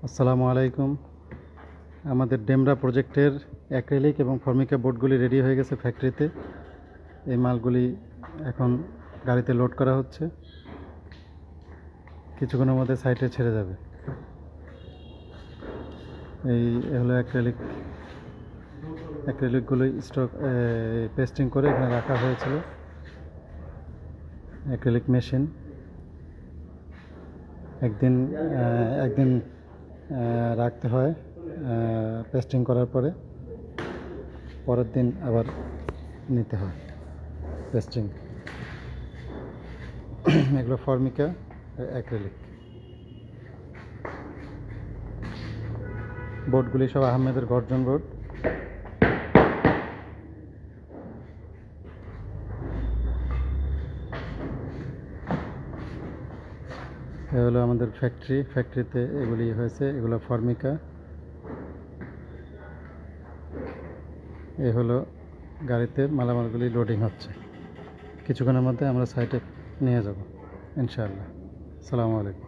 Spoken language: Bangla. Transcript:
আসসালামু আলাইকুম। আমাদের ডেমরা প্রজেক্টের অ্যাক্রিলিক এবং ফর্মিকা বোর্ডগুলি রেডি হয়ে গেছে ফ্যাক্টরিতে। এই মালগুলি এখন গাড়িতে লোড করা হচ্ছে, কিছুক্ষণের মধ্যে সাইটে ছেড়ে যাবে। এই হলো অ্যাক্রিলিকগুলি স্টক পেস্টিং করে এখানে রাখা হয়েছিল। অ্যাক্রিলিক মেশিন একদিন রাখতে হয় পেস্টিং করার পরের দিন আবার নিতে হয় পেস্টিং। এগুলো ফর্মিকা অ্যাক্রিলিক বোর্ডগুলি সব আহমেদের গর্জন বোর্ড। এ হলো আমাদের ফ্যাক্টরিতে এগুলি হয়েছে। এগুলো ফর্মিকা। এ হলো গাড়িতে মালামালগুলি লোডিং হচ্ছে। কিছুক্ষণের মধ্যে আমরা সাইটে নিয়ে যাব ইনশাআল্লাহ। আসসালামু আলাইকুম।